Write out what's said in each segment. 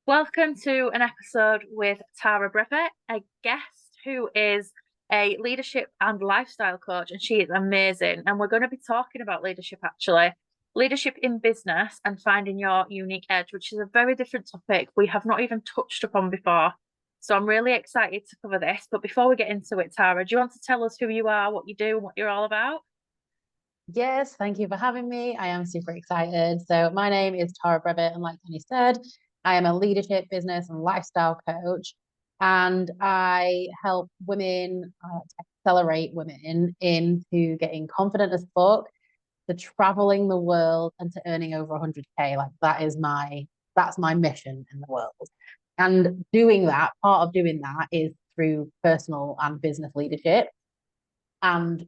Welcome to an episode with Tara Brevitt, a guest who is a leadership and lifestyle coach, and she is amazing. And we're going to be talking about leadership actually, leadership in business and finding your unique edge, which is a very different topic we have not even touched upon before. So I'm really excited to cover this. But before we get into it, Tara, do you want to tell us who you are, what you do, and what you're all about? Yes, thank you for having me. I am super excited. So, my name is Tara Brevitt, and like Dani said, I am a leadership, business, and lifestyle coach. And I help women accelerate women into getting confident as fuck, to traveling the world, and to earning over 100K. Like that's my mission in the world. And doing that, part of doing that is through personal and business leadership. And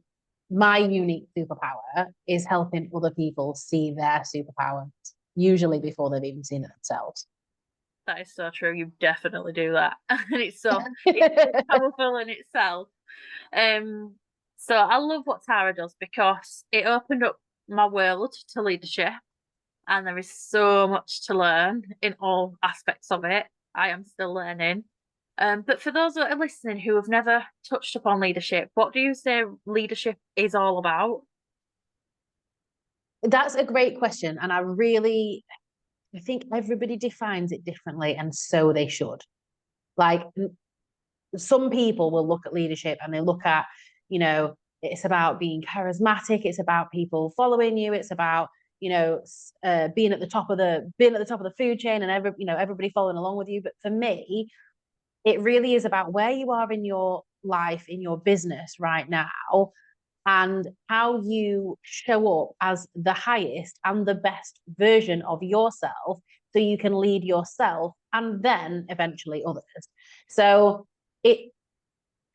my unique superpower is helping other people see their superpowers, usually before they've even seen it themselves. That is so true. You definitely do that. And it's powerful in itself. Um, so I love what Tara does because it opened up my world to leadership, and there is so much to learn in all aspects of it. I am still learning. But for those that are listening who have never touched upon leadership, what do you say leadership is all about? That's a great question. And I think everybody defines it differently, and so they should. Like, some people will look at leadership and they look at, you know, it's about being charismatic, it's about people following you, it's about, being at the top of the food chain, and everybody following along with you. But for me, it really is about where you are in your life, in your business right now, and how you show up as the highest and the best version of yourself, so you can lead yourself and then eventually others. So it,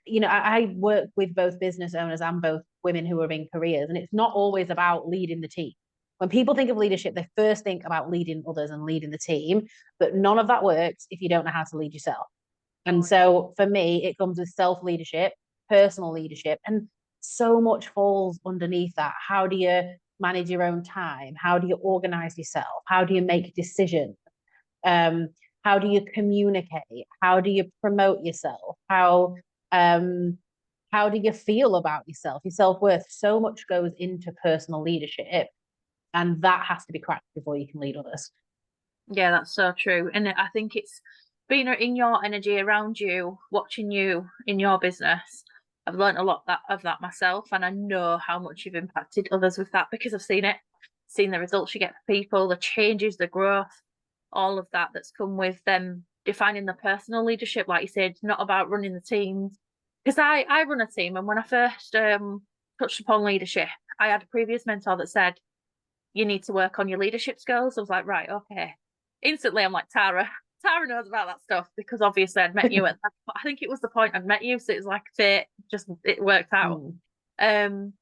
I work with both business owners and both women who are in careers, and it's not always about leading the team. When people think of leadership, they first think about leading others and leading the team, but none of that works if you don't know how to lead yourself. And Oh, yeah. so for me, it comes with self leadership, personal leadership, and so much falls underneath that. How do you manage your own time? How do you organize yourself? How do you make decisions? Um, how do you communicate? How do you promote yourself? Um, how do you feel about yourself? Your self worth. So much goes into personal leadership, and that has to be cracked before you can lead others. Yeah, that's so true. And I think it's being in your energy around you, watching you in your business. I've learned a lot of that myself, and I know how much you've impacted others with that because I've seen it, seen the results you get for people, the changes, the growth, all of that that's come with them defining the personal leadership. Like you said, not about running the teams. Because I run a team, and when I first touched upon leadership, I had a previous mentor that said, you need to work on your leadership skills. I was like, right, okay. Instantly, I'm like, Tara knows about that stuff because obviously I'd met you at that. I think it was the point I'd met you, so it was like fate, just it worked out. Mm. Um,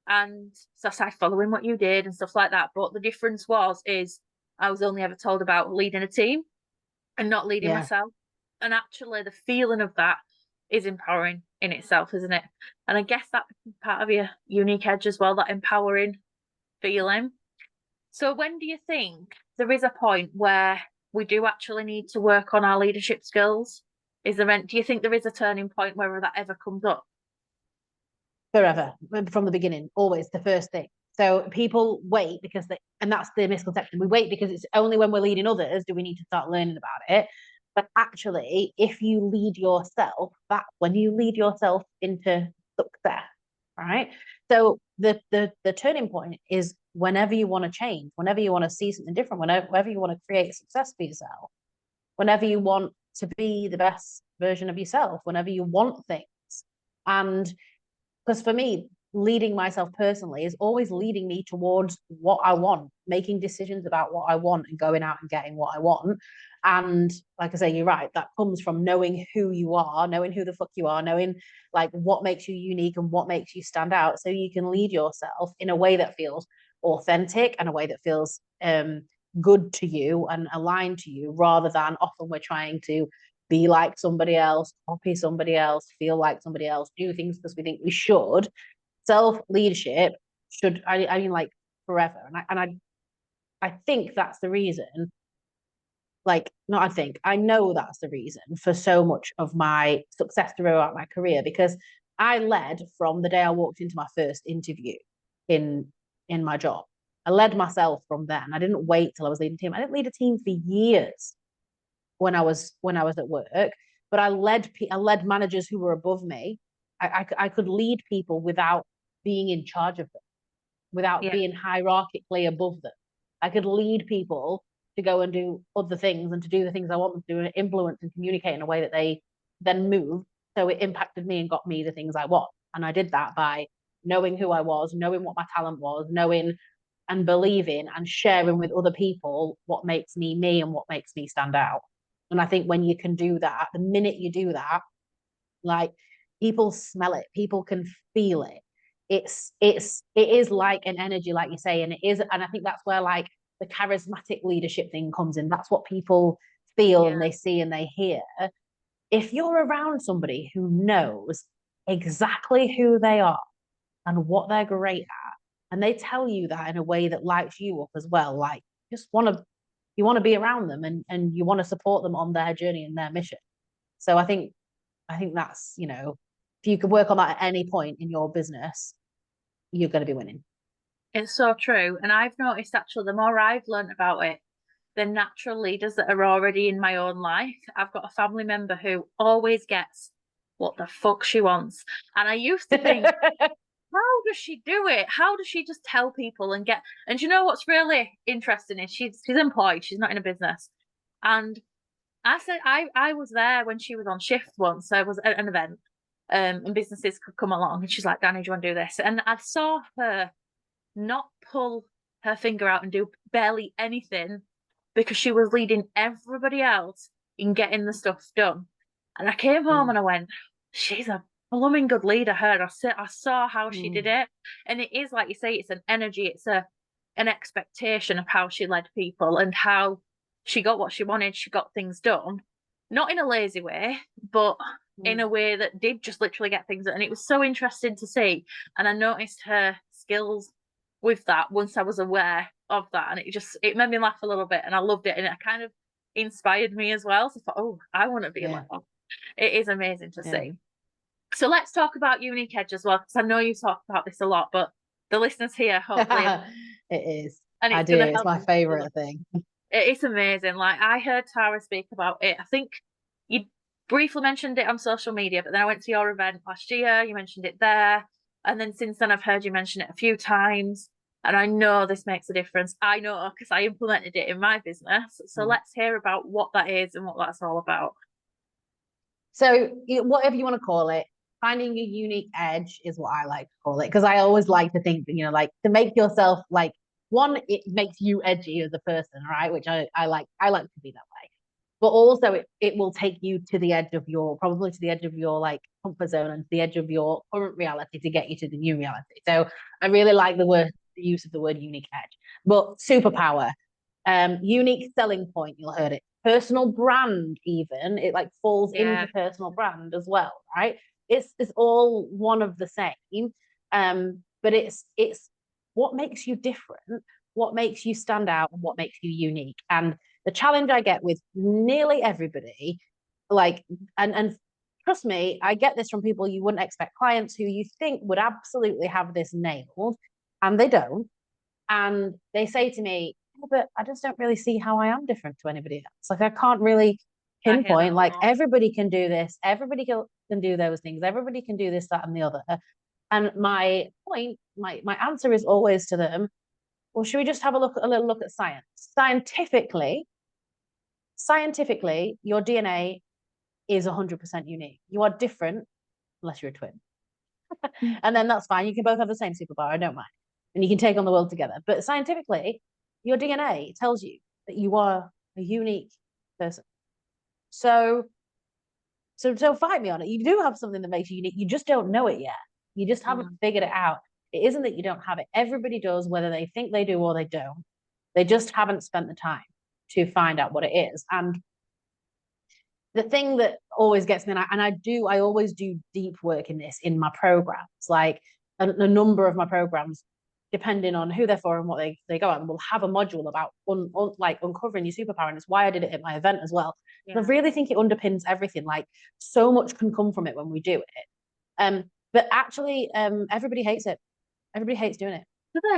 and so I started following what you did and stuff like that. But the difference is I was only ever told about leading a team and not leading Yeah. myself. And actually, the feeling of that is empowering in itself, isn't it? And I guess that becomes part of your unique edge as well, that empowering feeling. So when do you think there is a point where we do actually need to work on our leadership skills? Do you think there is a turning point where that ever comes up? Forever, from the beginning, always the first thing. So people wait and that's the misconception. We wait because it's only when we're leading others do we need to start learning about it. But actually, if you lead yourself, that's when you lead yourself into success, right? So the turning point is whenever you want to change, whenever you want to see something different, whenever you want to create success for yourself, whenever you want to be the best version of yourself, whenever you want things. And because for me, leading myself personally is always leading me towards what I want, making decisions about what I want and going out and getting what I want. And like I say, you're right, that comes from knowing who you are, knowing who the fuck you are, knowing like what makes you unique and what makes you stand out, so you can lead yourself in a way that feels authentic and a way that feels good to you and aligned to you, rather than often we're trying to be like somebody else, copy somebody else, feel like somebody else, do things because we think we should. Self leadership should, I mean, like forever. And I think that's the reason like, not I think, I know that's the reason for so much of my success throughout my career, because I led from the day I walked into my first interview in my job. I led myself from then. I didn't wait till I was leading a team. I didn't lead a team for years when I was at work, but I led managers who were above me. I could lead people without being in charge of them, without Yeah. being hierarchically above them. I could lead people to go and do other things and to do the things I want them to do and influence and communicate in a way that they then move. So it impacted me and got me the things I want. And I did that by knowing who I was, knowing what my talent was, knowing and believing and sharing with other people what makes me me and what makes me stand out. And I think when you can do that, the minute you do that, like people smell it, people can feel it. It is like an energy, like you say, and it is, and I think that's where like the charismatic leadership thing comes in. That's what people feel and Yeah. they see and they hear. If you're around somebody who knows exactly who they are and what they're great at, and they tell you that in a way that lights you up as well, like just want to you want to be around them and you want to support them on their journey and their mission. So I think that's, if you could work on that at any point in your business, you're going to be winning. It's so true. And I've noticed actually the more I've learned about it, the natural leaders that are already in my own life. I've got a family member who always gets what the fuck she wants. And I used to think, how does she do it? How does she just tell people and get, and you know what's really interesting is she's employed, she's not in a business. And I said I was there when she was on shift once. So I was at an event, and businesses could come along and she's like, Dani, do you want to do this? And I saw her not pull her finger out and do barely anything because she was leading everybody else in getting the stuff done. And I came home and I went, she's a blooming good leader, her. I saw how she did it. And it is like you say, it's an energy, it's an expectation of how she led people and how she got what she wanted, she got things done. Not in a lazy way, but in a way that did just literally get things done. And it was so interesting to see. And I noticed her skills with that once I was aware of that. And it made me laugh a little bit and I loved it. And it kind of inspired me as well. So I thought, oh, I want to be like that. It is amazing to see. So let's talk about Unique Edge as well, because I know you talk about this a lot, but the listeners here hopefully It is. and I it's do. going to It's help. my favorite thing. It's amazing. Like I heard Tara speak about it. I think you briefly mentioned it on social media, but then I went to your event last year. You mentioned it there, and then since then I've heard you mention it a few times. And I know this makes a difference. I know because I implemented it in my business. So let's hear about what that is and what that's all about. So whatever you want to call it, finding your unique edge is what I like to call it, because I always like to think that, like to make yourself like one, it makes you edgy as a person, right? Which I like to be that way. But also it will take you to the edge of your, probably to the edge of your like comfort zone and to the edge of your current reality to get you to the new reality. So I really like the use of the word unique edge. But superpower, unique selling point, you'll heard it. Personal brand, even it like falls into personal brand as well, right? It's all one of the same. But it's what makes you different, what makes you stand out, and what makes you unique. And the challenge I get with nearly everybody, like, and trust me, I get this from people you wouldn't expect, clients who you think would absolutely have this nailed, and they don't. And they say to me, but I just don't really see how I am different to anybody else. Like I can't really pinpoint, like everybody can do this, everybody can do those things, everybody can do this, that, and the other. And my point, my answer is always to them, well, should we just have a little look at science? Scientifically, your DNA is 100% unique. You are different unless you're a twin. And then that's fine. You can both have the same superpower. I don't mind. And you can take on the world together. But scientifically, your DNA tells you that you are a unique person. So fight me on it. You do have something that makes you unique. You just don't know it yet. You just haven't figured it out. It isn't that you don't have it. Everybody does, whether they think they do or they don't. They just haven't spent the time to find out what it is. And the thing that always gets me, and I always do deep work in this in my programs, like a number of my programs depending on who they're for and what they go at, and we'll have a module about like uncovering your superpower. And it's why I did it at my event as well. Yeah. I really think it underpins everything. Like so much can come from it when we do it. But actually, everybody hates it. Everybody hates doing it.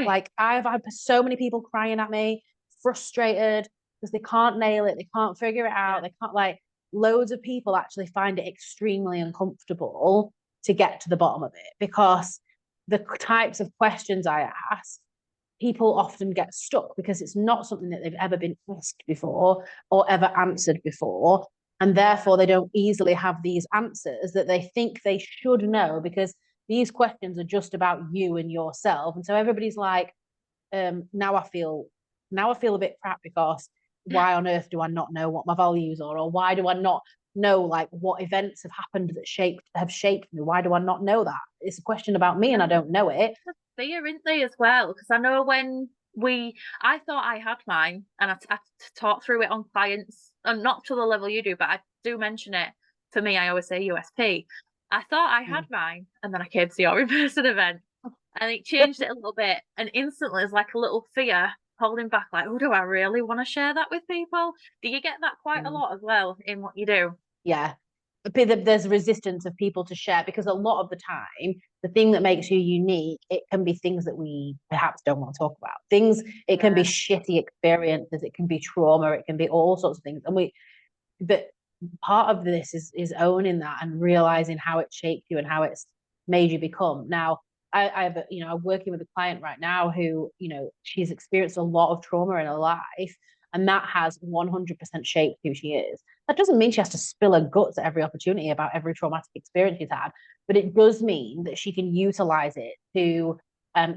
Like I've had so many people crying at me, frustrated because they can't nail it, they can't figure it out, they can't like. Loads of people actually find it extremely uncomfortable to get to the bottom of it because the types of questions I ask, people often get stuck because it's not something that they've ever been asked before or ever answered before. And therefore, they don't easily have these answers that they think they should know because these questions are just about you and yourself. And so everybody's like, now I feel a bit crap because why on earth do I not know what my values are, or why do I not know like what events have happened that have shaped me? Why do I not know that? It's a question about me and I don't know it. Fear, isn't they, as well? Because I know when I thought I had mine, and I talk through it on clients, and not to the level you do, but I do mention it. For me, I always say USP. I thought I had mine, and then I came to your in-person event, and it changed it a little bit, and instantly it's like a little fear holding back, like, oh, do I really want to share that with people? Do you get that quite a lot as well in what you do? Yeah. There's a resistance of people to share because a lot of the time, the thing that makes you unique, it can be things that we perhaps don't want to talk about. It can be shitty experiences, it can be trauma, it can be all sorts of things. But part of this is owning that and realizing how it shaped you and how it's made you become. Now, I'm working with a client right now who, she's experienced a lot of trauma in her life, and that has 100% shaped who she is. That doesn't mean she has to spill her guts at every opportunity about every traumatic experience she's had, but it does mean that she can utilize it to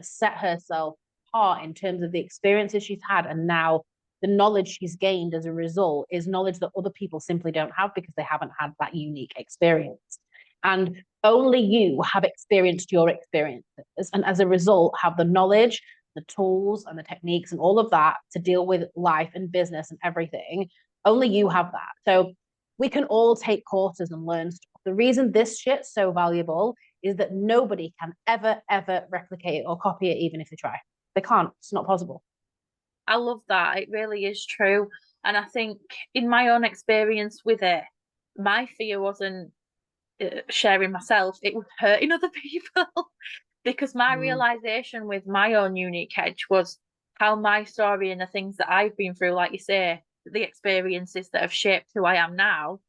set herself apart in terms of the experiences she's had. And now the knowledge she's gained as a result is knowledge that other people simply don't have because they haven't had that unique experience. And only you have experienced your experiences, and as a result have the knowledge, the tools and the techniques and all of that to deal with life and business and everything. Only you have that. So we can all take courses and learn stuff. The reason this shit's so valuable is that nobody can ever replicate it or copy it, even if they try. They can't. It's not possible. I love that. It really is true. And I think in my own experience with it, my fear wasn't sharing myself, it was hurting other people. Because my realization with my own unique edge was how my story and the things that I've been through, like you say, the experiences that have shaped who I am now.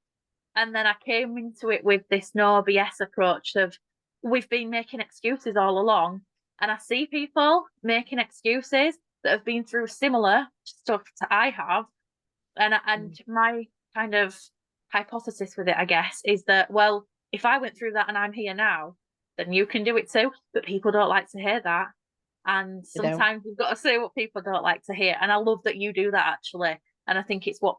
And then I came into it with this no BS approach of we've been making excuses all along. And I see people making excuses that have been through similar stuff to I have. And my kind of hypothesis with it, I guess, is that, well, if I went through that and I'm here now, then you can do it too. But people don't like to hear that. And sometimes we've got to say what people don't like to hear. And I love that you do that, actually. And I think it's what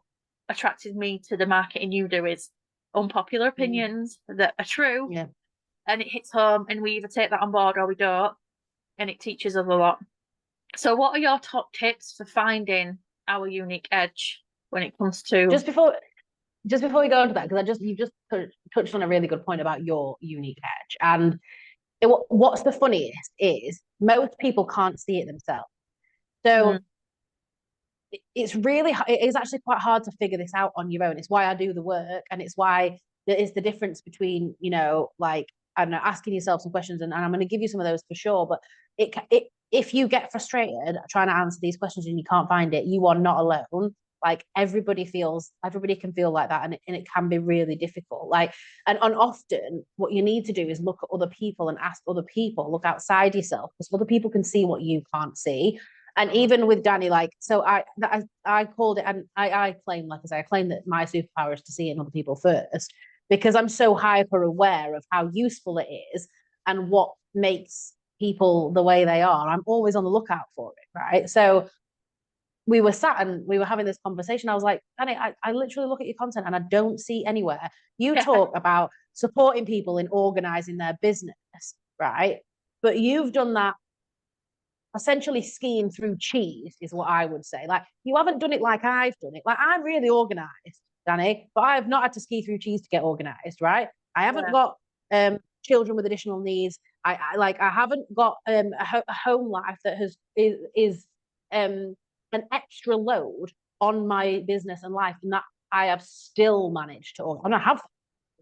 attracted me to the marketing you do is unpopular opinions that are true. Yeah. And it hits home and we either take that on board or we don't. And it teaches us a lot. So what are your top tips for finding our unique edge when it comes to... Just before we go into that, because you've just touched on a really good point about your unique edge. And what's the funniest is most people can't see it themselves. So it is actually quite hard to figure this out on your own. It's why I do the work, and it's why there is the difference between, like, I don't know, asking yourself some questions, and I'm going to give you some of those for sure. But if you get frustrated trying to answer these questions and you can't find it, you are not alone. Like everybody can feel like that, and it can be really difficult. Like, and often what you need to do is look at other people and ask other people, look outside yourself, because other people can see what you can't see. And even with Dani, like, so I called it, and I claim, like I say, I claim that my superpower is to see it in other people first, because I'm so hyper aware of how useful it is and what makes people the way they are. I'm always on the lookout for it, right? So we were sat and we were having this conversation. I was like, Dani, I literally look at your content and I don't see anywhere you talk about supporting people in organizing their business, right? But you've done that essentially skiing through cheese is what I would say. Like, you haven't done it like I've done it. Like, I'm really organized, Dani, but I have not had to ski through cheese to get organized, right? I haven't got children with additional needs. I haven't got a home life that is an extra load on my business and life, and that I have still managed to, and I have,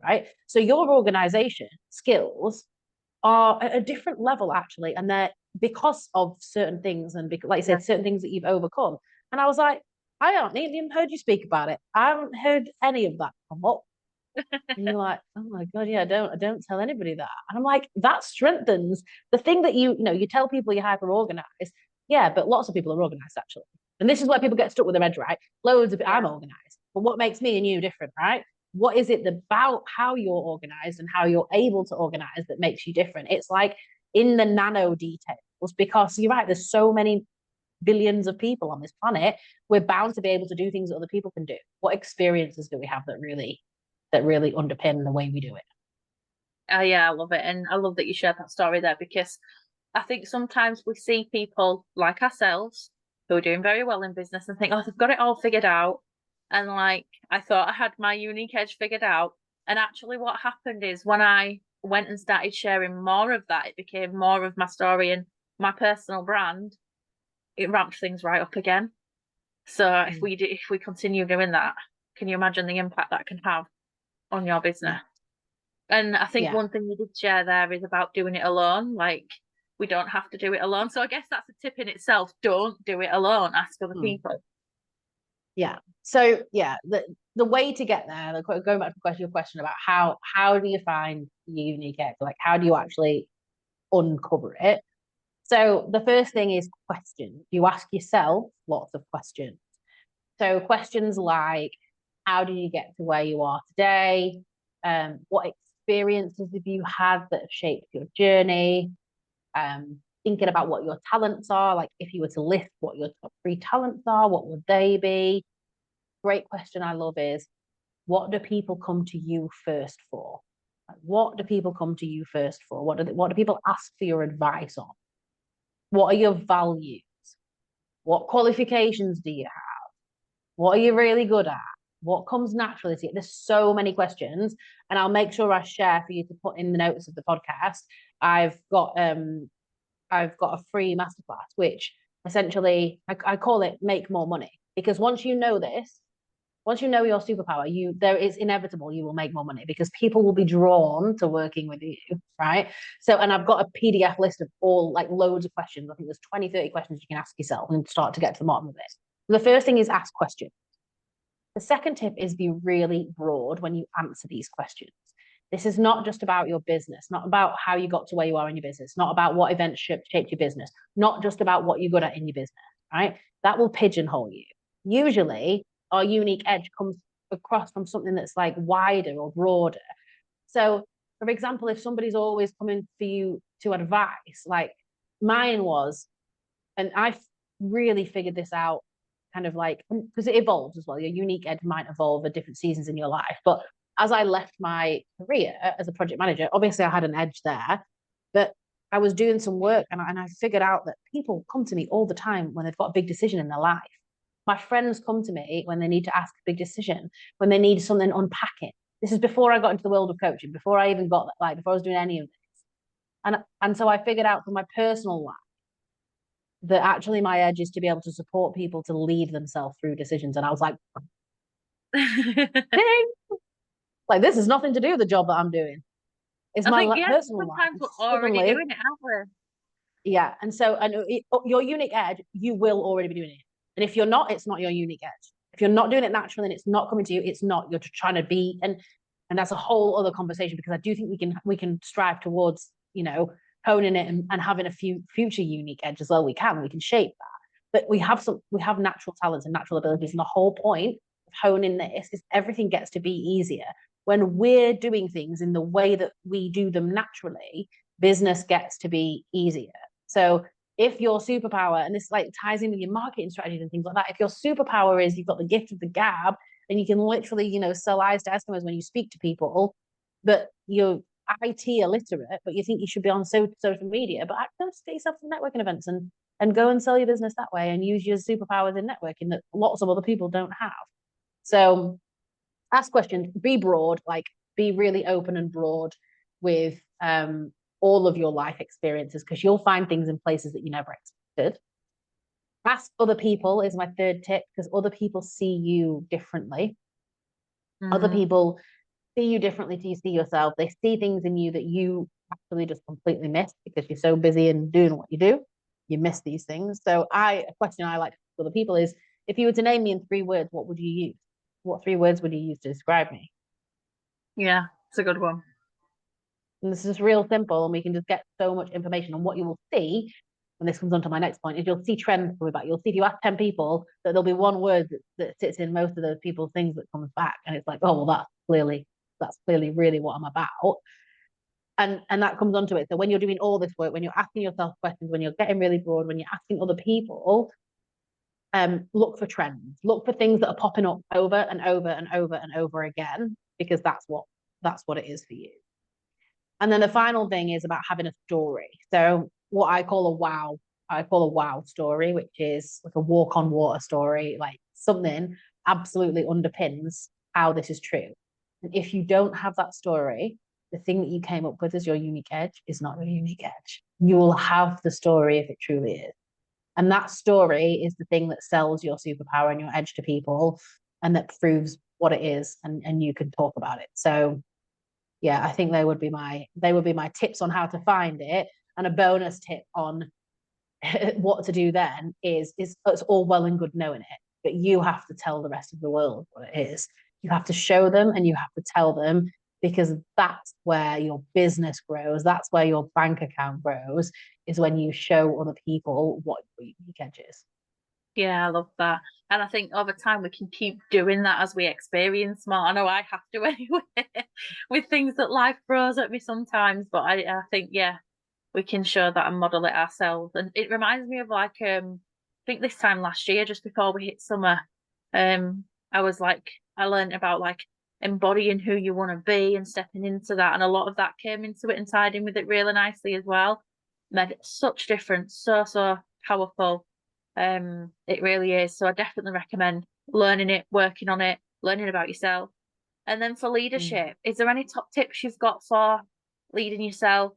right? So your organization skills are at a different level actually, and they're because of certain things, and because, like I said, certain things that you've overcome. And I was like, I haven't even heard you speak about it. I haven't heard any of that come up. And you're like, oh my God, yeah, I don't tell anybody that. And I'm like, that strengthens the thing that you tell people you're hyper organized. Yeah, but lots of people are organized actually. And this is where people get stuck with their head, right? Loads of I'm organized. But what makes me and you different, right? What is it about how you're organized and how you're able to organize that makes you different? It's like in the nano details, because you're right, there's so many billions of people on this planet. We're bound to be able to do things that other people can do. What experiences do we have that really underpin the way we do it? Yeah, I love it. And I love that you shared that story there, because I think sometimes we see people like ourselves who are doing very well in business and think, oh, they've got it all figured out. And like, I thought I had my unique edge figured out. And actually, what happened is when I went and started sharing more of that, it became more of my story and my personal brand. It ramped things right up again. So if we continue doing that, can you imagine the impact that can have on your Yeah, business? And I think yeah. one thing you did share there is about doing it alone. Like, we don't have to do it alone. So I guess that's a tip in itself. Don't do it alone. Ask other Mm. people. Yeah. So yeah, the way to get there, going back to your question about how do you find your unique X? Like how do you actually uncover it? So the first thing is questions. You ask yourself lots of questions. So questions like, how did you get to where you are today? What experiences have you had that have shaped your journey? Thinking about what your talents are. Like if you were to list what your top three talents are, what would they be? Great question I love is, what do people come to you first for? Like, what do people come to you first for? What do people ask for your advice on? What are your values? What qualifications do you have? What are you really good at? What comes naturally to you? There's so many questions, and I'll make sure I share for you to put in the notes of the podcast. I've got a free masterclass, which essentially I call it make more money, because once you know this, once you know your superpower, there is inevitable you will make more money because people will be drawn to working with you, right? So, and I've got a PDF list of all like loads of questions. I think there's 20, 30 questions you can ask yourself and start to get to the bottom of this. The first thing is ask questions. The second tip is be really broad when you answer these questions. This is not just about your business, not about how you got to where you are in your business, not about what events shaped your business, not just about what you're good at in your business, right? That will pigeonhole you. Usually, our unique edge comes across from something that's like wider or broader. So, for example, if somebody's always coming for you to advice, like mine was, and I really figured this out kind of like, because it evolves as well. Your unique edge might evolve at different seasons in your life. But as I left my career as a project manager, obviously I had an edge there, but I was doing some work, and I figured out that people come to me all the time when they've got a big decision in their life. My friends come to me when they need to ask a big decision, when they need something unpacking. This is before I got into the world of coaching, before I even got like before I was doing any of this. And so I figured out for my personal life that actually my edge is to be able to support people to lead themselves through decisions. And I was like, I ding! Like this has nothing to do with the job that I'm doing. It's my think, yeah, personal life. sometimes And we're already suddenly, doing it, aren't yeah. And so, your unique edge, you will already be doing it. And if you're not, it's not your unique edge. If you're not doing it naturally and it's not coming to you, it's not. You're trying to be, and that's a whole other conversation, because I do think we can strive towards honing it and having a few future unique edge as well. We can shape that, but we have natural talents and natural abilities, and the whole point of honing this is everything gets to be easier when we're doing things in the way that we do them naturally. Business gets to be easier. So if your superpower, and this like ties in with your marketing strategies and things like that, if your superpower is you've got the gift of the gab and you can literally, sell eyes to customers when you speak to people, but you're IT illiterate, but you think you should be on social media, but just get yourself some networking events and go and sell your business that way and use your superpowers in networking that lots of other people don't have. So ask questions, be broad, like be really open and broad with all of your life experiences, because you'll find things in places that you never expected. Ask other people is my third tip, because other people see you differently. Other people see you differently to you see yourself. They see things in you that you actually just completely miss because you're so busy and doing what you do. You miss these things. So a question I like to ask other people is, if you were to name me in 3 words, what would you use? What 3 words would you use to describe me? Yeah, it's a good one. And this is real simple, and we can just get so much information. And what you will see, and this comes on to my next point, is you'll see trends coming back. You'll see if you ask 10 people that there'll be one word that sits in most of those people's things that comes back. And it's like, oh, well, that's clearly really what I'm about. And that comes onto it. So when you're doing all this work, when you're asking yourself questions, when you're getting really broad, when you're asking other people, look for trends, look for things that are popping up over and over and over and over again, because that's what it is for you. And then the final thing is about having a story. So what I call a wow story, which is like a walk on water story, like something absolutely underpins how this is true. And if you don't have that story, the thing that you came up with as your unique edge is not your unique edge. You will have the story if it truly is. And that story is the thing that sells your superpower and your edge to people, and that proves what it is, and you can talk about it. So yeah, I think they would be my tips on how to find it. And a bonus tip on what to do then is it's all well and good knowing it, but you have to tell the rest of the world what it is. You have to show them and you have to tell them, because that's where your business grows. That's where your bank account grows, is when you show other people what your unique edge is. Yeah, I love that. And I think over time we can keep doing that as we experience more. I know I have to anyway, with things that life throws at me sometimes, but I think, yeah, we can show that and model it ourselves. And it reminds me of like, I think this time last year, just before we hit summer, I was like, I learned about like embodying who you want to be and stepping into that. And a lot of that came into it and tied in with it really nicely as well. Made such difference, so powerful. It really is. So I definitely recommend learning it, working on it, learning about yourself. And then for leadership, is there any top tips you've got for leading yourself?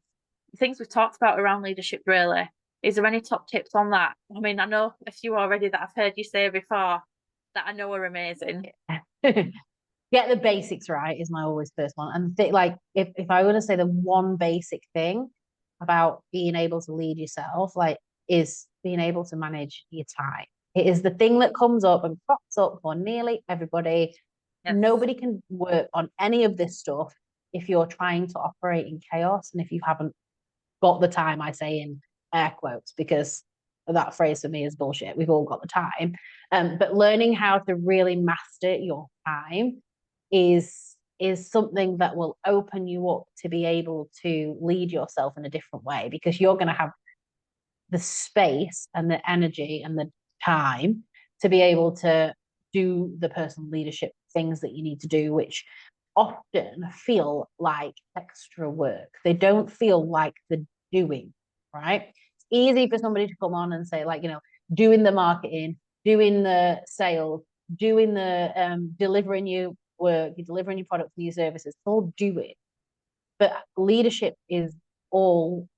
Things we've talked about around leadership, really. Is there any top tips on that? I mean, I know a few already that I've heard you say before that I know are amazing. Get the basics right is my always first one. And like if I were to say the one basic thing about being able to lead yourself, like, is being able to manage your time. It is the thing that comes up and crops up for nearly everybody. Yes. Nobody can work on any of this stuff if you're trying to operate in chaos, and if you haven't got the time. I say in air quotes, because that phrase for me is bullshit. We've all got the time. But learning how to really master your time is something that will open you up to be able to lead yourself in a different way, because you're going to have the space and the energy and the time to be able to do the personal leadership things that you need to do, which often feel like extra work. They don't feel like the doing, right? It's easy for somebody to come on and say, like, doing the marketing, doing the sales, doing the delivering your work, you're delivering your products and your services, all do it. But leadership is all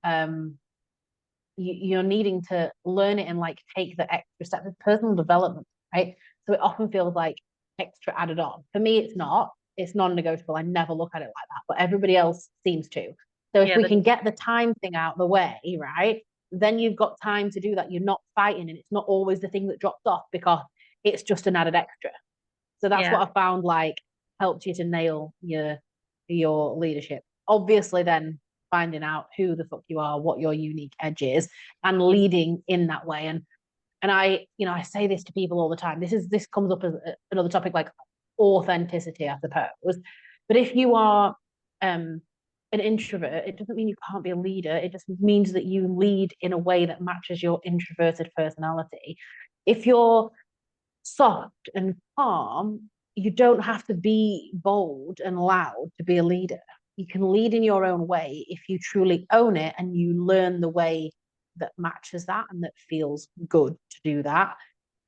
you're needing to learn it and like take the extra step. It's personal development, right? So it often feels like extra added on. For me, it's not. It's non-negotiable. I never look at it like that, but everybody else seems to. So if we can get the time thing out of the way, right, then you've got time to do that. You're not fighting, and it's not always the thing that drops off because it's just an added extra. So that's what I found like helped you to nail your leadership. Obviously, then finding out who the fuck you are, what your unique edge is, and leading in that way. And I say this to people all the time. This comes up as another topic, like authenticity, I suppose. But if you are an introvert, it doesn't mean you can't be a leader. It just means that you lead in a way that matches your introverted personality. If you're soft and calm, you don't have to be bold and loud to be a leader. You can lead in your own way if you truly own it and you learn the way that matches that and that feels good to do that.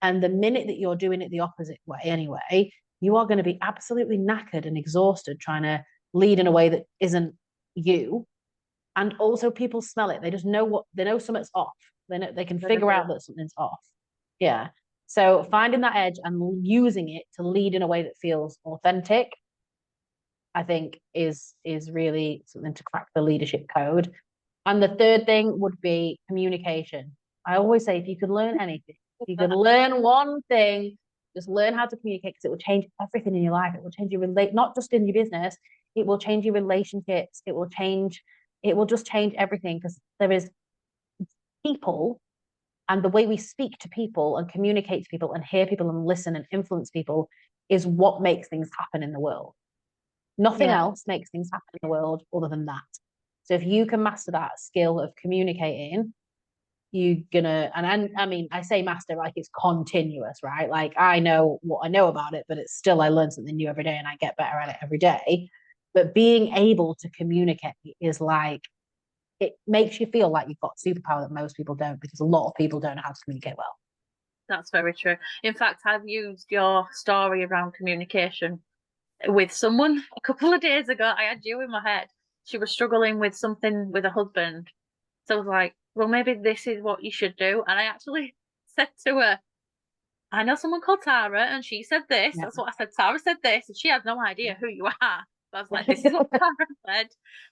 And the minute that you're doing it the opposite way anyway, you are going to be absolutely knackered and exhausted trying to lead in a way that isn't you. And also people smell it. They just know they know something's off. They can Really figure do. out that something's off. Yeah. So finding that edge and using it to lead in a way that feels authentic, I think is really something to crack the leadership code. And the third thing would be communication. I always say if you could learn anything, if you could learn one thing, just learn how to communicate because it will change everything in your life. It will change your not just in your business, it will change your relationships, it will just change everything because there is people and the way we speak to people and communicate to people and hear people and listen and influence people is what makes things happen in the world. Nothing Yeah. else makes things happen in the world other than that. So if you can master that skill of communicating, you're gonna, and I mean, I say master like it's continuous, right? Like I know what I know about it, but it's still, I learn something new every day and I get better at it every day. But being able to communicate is like, it makes you feel like you've got superpower that most people don't because a lot of people don't know how to communicate well. That's very true. In fact, I've used your story around communication with someone a couple of days ago. I had you in my head. She was struggling with something with her husband. So I was like, well, maybe this is what you should do. And I actually said to her, I know someone called Tara and she said this. Yeah. That's what I said. Tara said this. And she had no idea who you are. But I was like, this is what Tara said.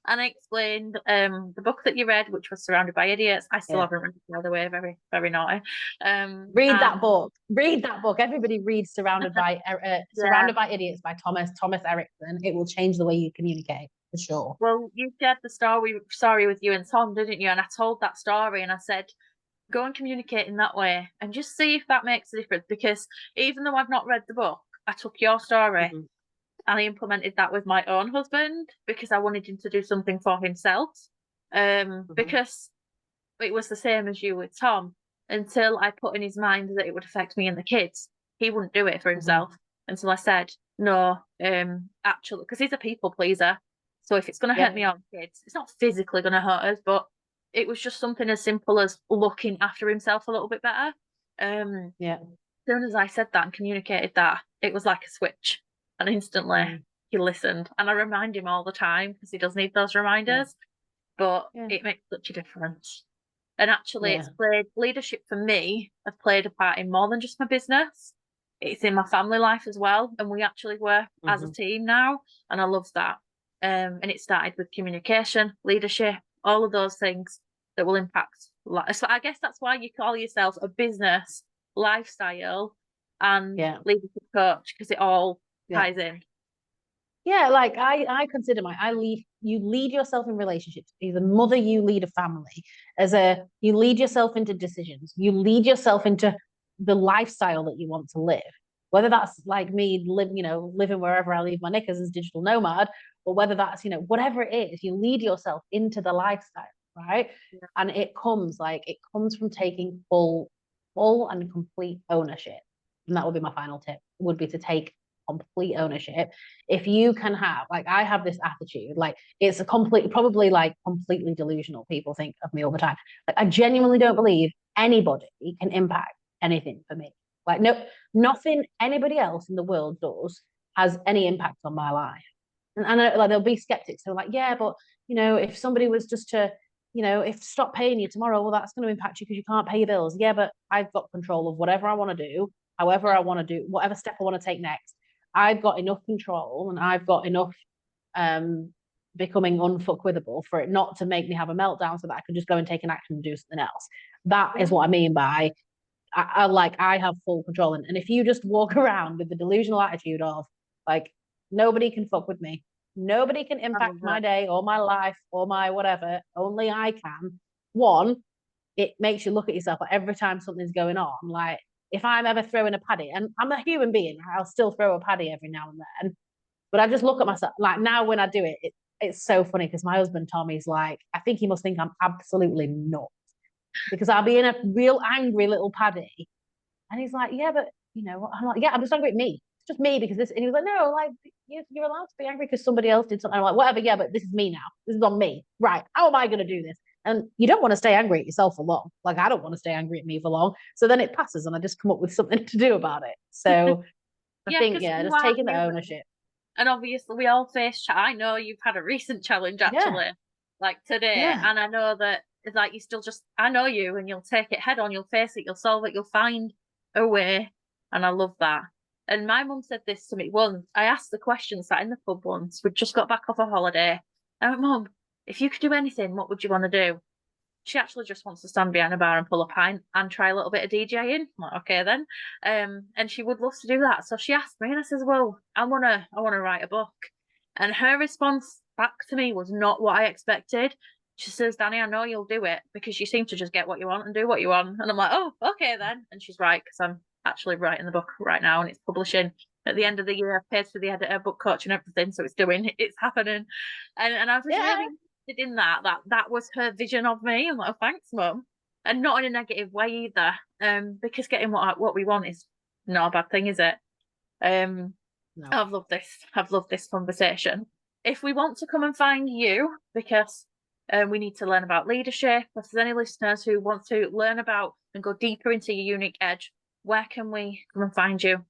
And I explained the book that you read, which was Surrounded by Idiots. I still Yeah. haven't read it, by the way, very, very naughty. Read that And book. Read that book. Everybody reads yeah, Surrounded by Idiots by Thomas Erickson. It will change the way you communicate for sure. well, you shared the story with you and Tom, didn't you? And I told that story and I said, go and communicate in that way and just see if that makes a difference. Because even though I've not read the book, I took your story Mm-hmm. and I implemented that with my own husband because I wanted him to do something for himself. Mm-hmm. Because it was the same as you with Tom. Until I put in his mind that it would affect me and the kids, he wouldn't do it for Mm-hmm. himself. Until I said, no, actually, because he's a people pleaser. So if it's going to hurt Yeah. me or the kids, it's not physically going to hurt us, but it was just something as simple as looking after himself a little bit better. Yeah. As soon as I said that and communicated that, it was like a switch. And instantly Mm. he listened. And I remind him all the time because he does need those Yeah. reminders. But Yeah. it makes such a difference. And actually, Yeah. it's played leadership for me, has played a part in more than just my business. It's in my family life as well. And we actually work as a Mm-hmm. team now. And I love that. And it started with communication, leadership, all of those things that will impact life. So I guess that's why you call yourself a business, lifestyle, and Yeah. leadership coach, because it all Yeah. ties in. Yeah, like I consider I lead you lead yourself in relationships. As a mother, you lead a family. You lead yourself into decisions. You lead yourself into the lifestyle that you want to live. Whether that's like me living wherever I leave my knickers as digital nomad, or whether that's, whatever it is, you lead yourself into the lifestyle, right? Yeah. And it comes from taking full and complete ownership. And that would be my final tip, would be to take complete ownership. If you can have, like, I have this attitude, like it's probably like completely delusional. People think of me all the time. Like I genuinely don't believe anybody can impact anything for me. Like nothing anybody else in the world does has any impact on my life. And I know, like, there'll be skeptics who are like, yeah, but if somebody was just to, if stop paying you tomorrow, well, that's going to impact you because you can't pay your bills. Yeah, but I've got control of whatever I want to do, however I want to do, whatever step I want to take next. I've got enough control and I've got enough becoming unfuckwithable for it not to make me have a meltdown so that I can just go and take an action and do something else. That is what I mean by I have full control. And if you just walk around with the delusional attitude of like, nobody can fuck with me, nobody can I impact love my that. day or my life or my whatever, only I can. One, it makes you look at yourself like every time something's going on. Like if I'm ever throwing a paddy, and I'm a human being, I'll still throw a paddy every now and then. But I just look at myself like now when I do it's so funny because my husband Tommy's like, I think he must think I'm absolutely nuts because I'll be in a real angry little paddy, and he's like, yeah, but I'm like, yeah, I'm just angry at me. It's just me because this. And he was like, no, like you're allowed to be angry because somebody else did something. I'm like, whatever, yeah, but this is me now. This is on me, right? How am I going to do this? And you don't want to stay angry at yourself for long. Like I don't want to stay angry at me for long. So then it passes, and I just come up with something to do about it. So I Yeah, think, because yeah, you just are taking the human. ownership. And obviously, we all face. I know you've had a recent challenge Yeah, actually. like today, Yeah. and I know that like you still just I know you, and you'll take it head on, you'll face it, you'll solve it, you'll find a way, and I love that. And my mum said this to me once. I asked the question, sat in the pub once. We'd just got back off a holiday. I went, Mum, if you could do anything, what would you want to do? She actually just wants to stand behind a bar and pull a pint and try a little bit of DJing. I'm like, okay then. And she would love to do that. So she asked me, and I says, well, I wanna write a book. And her response back to me was not what I expected. She says, Danny, I know you'll do it because you seem to just get what you want and do what you want. And I'm like, oh, okay then. And she's right, because I'm actually writing the book right now and it's publishing at the end of the year. I've paid for the editor, book coach, and everything, so it's happening. And I was Yeah. really in that was her vision of me. I'm like, oh, thanks, mum, and not in a negative way either. Because getting what we want is not a bad thing, is it? Um, No. I've loved this. I've loved this conversation. If we want to come and find you, because we need to learn about leadership, if there's any listeners who want to learn about and go deeper into your unique edge, where can we come and find you?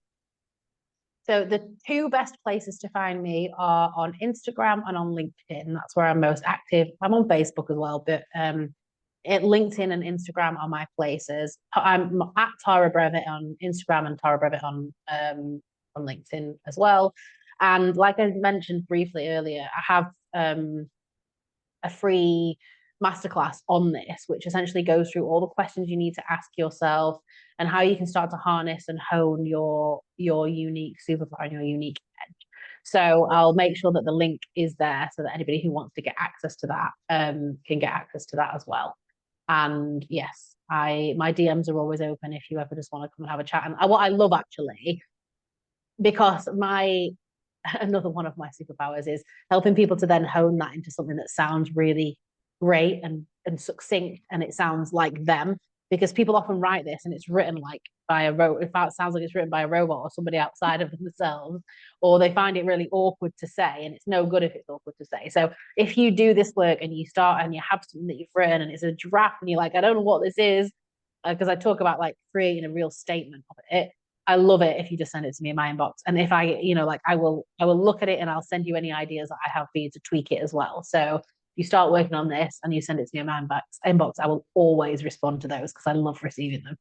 So the two best places to find me are on Instagram and on LinkedIn. That's where I'm most active. I'm on Facebook as well, but LinkedIn and Instagram are my places. I'm at Tara Brevitt on Instagram and Tara Brevitt on LinkedIn as well. And like I mentioned briefly earlier, I have a free masterclass on this, which essentially goes through all the questions you need to ask yourself and how you can start to harness and hone your unique superpower and your unique edge. So I'll make sure that the link is there so that anybody who wants to get access to that can get access to that as well. And yes, my DMs are always open if you ever just want to come and have a chat. And what I love actually, because my another one of my superpowers is helping people to then hone that into something that sounds really great and succinct and it sounds like them, because people often write this and it's written like by a robot. If it sounds like it's written by a robot or somebody outside of themselves, or they find it really awkward to say, and it's no good if it's awkward to say. So if you do this work and you start and you have something that you've written and it's a draft and you're like, I don't know what this is, because I talk about like creating a real statement of it. I love it if you just send it to me in my inbox. And if I, like I will look at it and I'll send you any ideas that I have for you to tweak it as well. So you start working on this and you send it to me in my inbox, I will always respond to those because I love receiving them.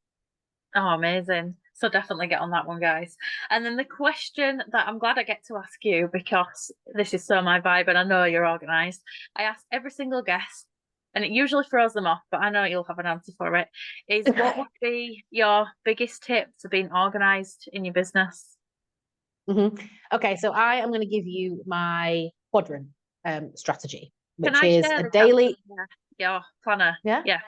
Oh, amazing. So definitely get on that one, guys. And then the question that I'm glad I get to ask you, because this is so my vibe and I know you're organised. I ask every single guest, and it usually throws them off, but I know you'll have an answer for it, is what would be your biggest tip to being organised in your business? Mm-hmm. Okay, so I am going to give you my quadrant strategy, Can which I is share a this daily. after your planner? Yeah. Yeah.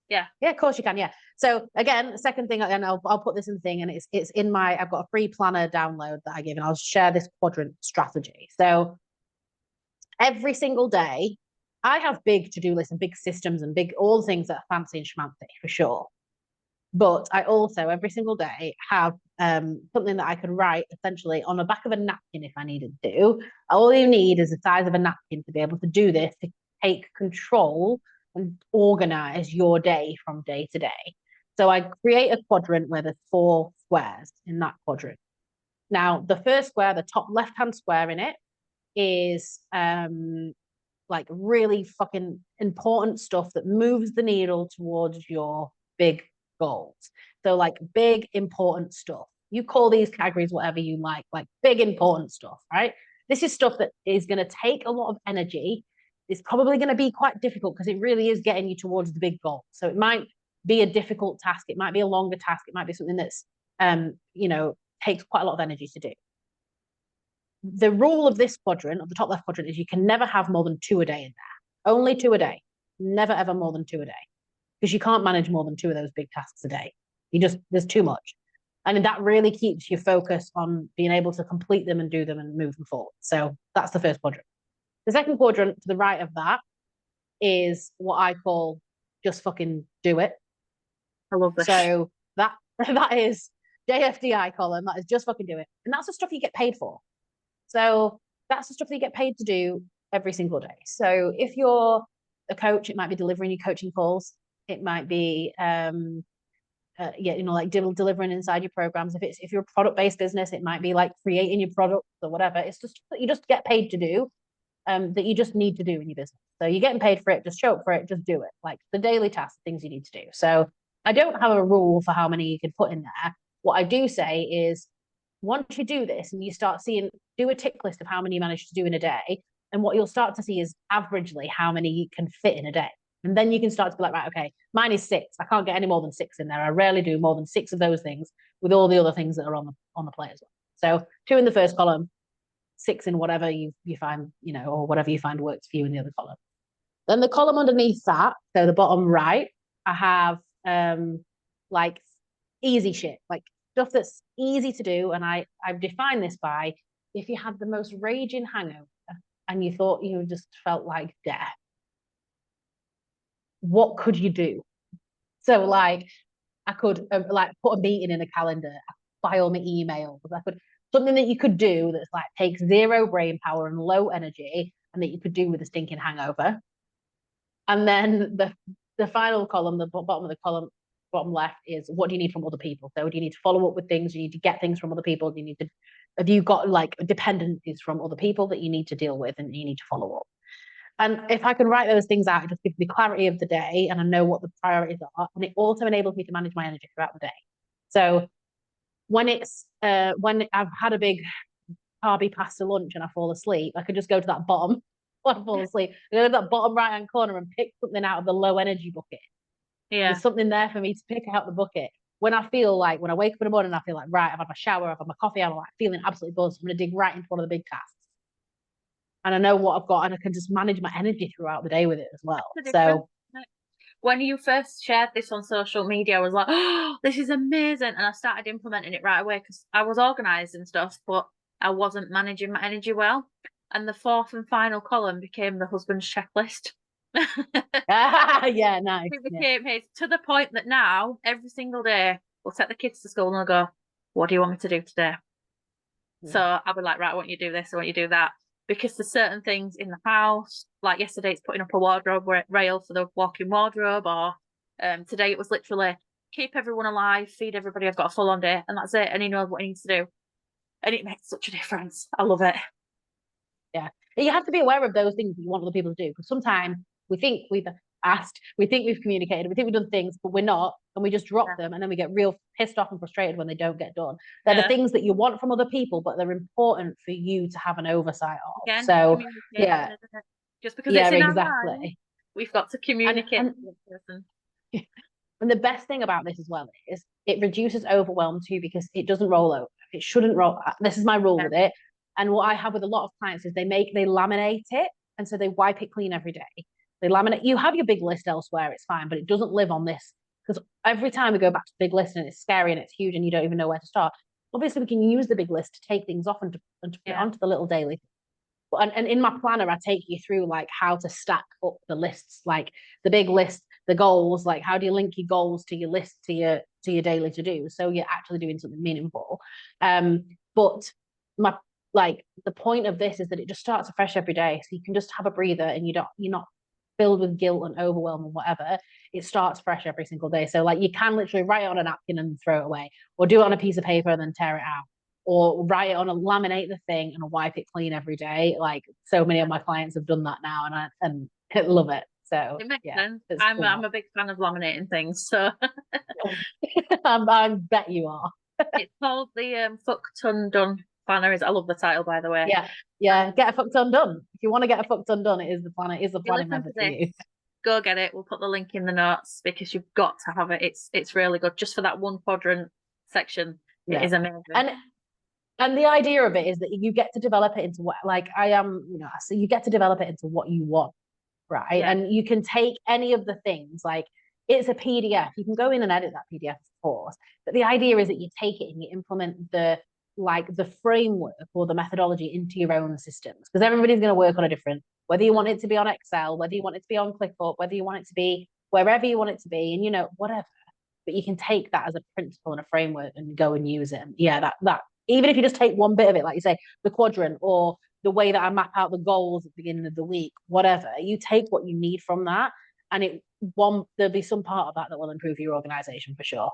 Yeah. Yeah, of course you can. Yeah. So again, the second thing, and I'll put this in the thing, and it's in my. I've got a free planner download that I give, and I'll share this quadrant strategy. So every single day, I have big to do lists and big systems and big all the things that are fancy and schmancy for sure. But I also every single day have something that I can write essentially on the back of a napkin if I needed to. All you need is the size of a napkin to be able to do this, to take control and organize your day from day to day. So I create a quadrant where there's 4 squares in that quadrant. Now, the first square, the top left-hand square in it, is like really fucking important stuff that moves the needle towards your big goals. So like big important stuff. You call these categories whatever you like big important stuff, right? This is stuff that is going to take a lot of energy. It's probably going to be quite difficult because it really is getting you towards the big goal. So it might be a difficult task. It might be a longer task. It might be something that's takes quite a lot of energy to do. The rule of this quadrant, of the top left quadrant, is you can never have more than 2 a day in there. Only 2 a day. Never ever more than 2 a day. Because you can't manage more than 2 of those big tasks a day. There's too much. And that really keeps you focused on being able to complete them and do them and move them forward. So that's the first quadrant. The second quadrant to the right of that is what I call just fucking do it. I love this. So that is JFDI column. That is just fucking do it. And that's the stuff you get paid for. So that's the stuff that you get paid to do every single day. So if you're a coach, it might be delivering your coaching calls. It might be, like delivering inside your programs. If you're a product-based business, it might be like creating your products or whatever. It's just that you just get paid to do. that you just need to do in your business. So you're getting paid for it, just show up for it, just do it. Like the daily tasks, things you need to do. So I don't have a rule for how many you can put in there. What I do say is once you do this and you start seeing, do a tick list of how many you manage to do in a day. And what you'll start to see is averagely how many you can fit in a day. And then you can start to be like, right, okay, mine is 6. I can't get any more than 6 in there. I rarely do more than 6 of those things with all the other things that are on the plate as well. So 2 in the first column, 6 in whatever you find, or whatever you find works for you in the other column. Then the column underneath that, so the bottom right, I have like easy shit, like stuff that's easy to do. And I've defined this by if you had the most raging hangover and you thought you just felt like death, what could you do? So like I could like put a meeting in a calendar, file my emails. I could something that you could do that's like takes zero brain power and low energy, and that you could do with a stinking hangover. And then the final column, the bottom of the column, bottom left, is what do you need from other people? So do you need to follow up with things? You need to get things from other people. Do you need to have you got like dependencies from other people that you need to deal with and you need to follow up? And if I can write those things out, it just gives me clarity of the day and I know what the priorities are. And it also enables me to manage my energy throughout the day. So when I've had a big carby pasta lunch and I fall asleep, I could just go to that bottom when I fall asleep. I go to that bottom right hand corner and pick something out of the low energy bucket. Yeah. There's something there for me to pick out the bucket. When I wake up in the morning, I feel like, right, I've had my shower, I've had my coffee, I'm like feeling absolutely buzzed. I'm going to dig right into one of the big tasks. And I know what I've got and I can just manage my energy throughout the day with it as well. So when you first shared this on social media, I was like, oh, this is amazing. And I started implementing it right away because I was organized and stuff, but I wasn't managing my energy well. And the fourth and final column became the husband's checklist. yeah, nice. It became his, to the point that now every single day we'll take the kids to school and I'll go, what do you want me to do today? Yeah. So I'll be like, right, I want you to do this, I want you to do that. Because there's certain things in the house, like yesterday it's putting up a wardrobe rail for the walk-in wardrobe, or today it was literally keep everyone alive, feed everybody, I've got a full-on day, and that's it, and he knows what he needs to do. And it makes such a difference. I love it. Yeah. You have to be aware of those things that you want other people to do, because sometimes we think we've asked, we think we've communicated, we think we've done things, but we're not, and we just drop them, and then we get real pissed off and frustrated when they don't get done. They're the things that you want from other people, but they're important for you to have an oversight of. Again, so yeah, just because it's in our mind, we've got to communicate and, with the person. And the best thing about this as well is it reduces overwhelm too, because it doesn't roll over. It shouldn't roll. This is my rule with it. And what I have with a lot of clients is they laminate it, and so they wipe it clean every day. They laminate. You have your big list elsewhere, it's fine, but it doesn't live on this, because every time we go back to the big list and it's scary and it's huge and you don't even know where to start. Obviously, we can use the big list to take things off and to put it onto the little daily. And in my planner, I take you through like how to stack up the lists, like the big list, the goals, like how do you link your goals to your list, to your daily to do, so you're actually doing something meaningful. But the point of this is that it just starts afresh every day, so you can just have a breather and you're not filled with guilt and overwhelm and whatever. It starts fresh every single day. So like you can literally write it on a napkin and throw it away, or do it on a piece of paper and then tear it out, or write it on laminate the thing and wipe it clean every day. Like so many of my clients have done that now, and I love it. So it makes sense. I'm a big fan of laminating things, so I bet you are. It's called the Fuck Tonne Done planner. I love the title, by the way. Yeah. Get a fuck ton done. If you want to get a fuck ton done, it is the planner. It is the planning method for you. Go get it. We'll put the link in the notes because you've got to have it. It's really good just for that one quadrant section. It is amazing. And the idea of it is that you get to develop it into what, like I am, so you get to develop it into what you want, right? Yeah. And you can take any of the things, like it's a PDF. You can go in and edit that PDF, of course. But the idea is that you take it and you implement the framework or the methodology into your own systems, because everybody's going to work on a different, whether you want it to be on Excel, whether you want it to be on ClickUp, whether you want it to be wherever you want it to be, and whatever. But you can take that as a principle and a framework and go and use it. And that even if you just take one bit of it, like you say, the quadrant or the way that I map out the goals at the beginning of the week, whatever, you take what you need from that, and there'll be some part of that will improve your organization for sure.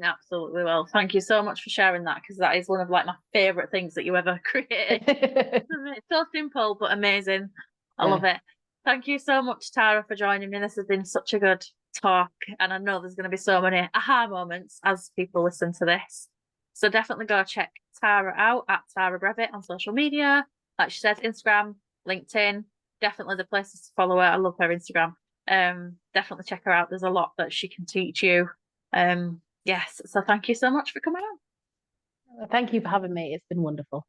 Absolutely will. Thank you so much for sharing that, because that is one of like my favorite things that you ever created. It's so simple but amazing. I love it. Thank you so much, Tara, for joining me. This has been such a good talk, and I know there's going to be so many aha moments as people listen to this. So definitely go check Tara out at Tara Brevitt on social media. Like she says, Instagram, LinkedIn, definitely the places to follow her. I love her Instagram. Definitely check her out. There's a lot that she can teach you. Yes, so thank you so much for coming on. Thank you for having me. It's been wonderful.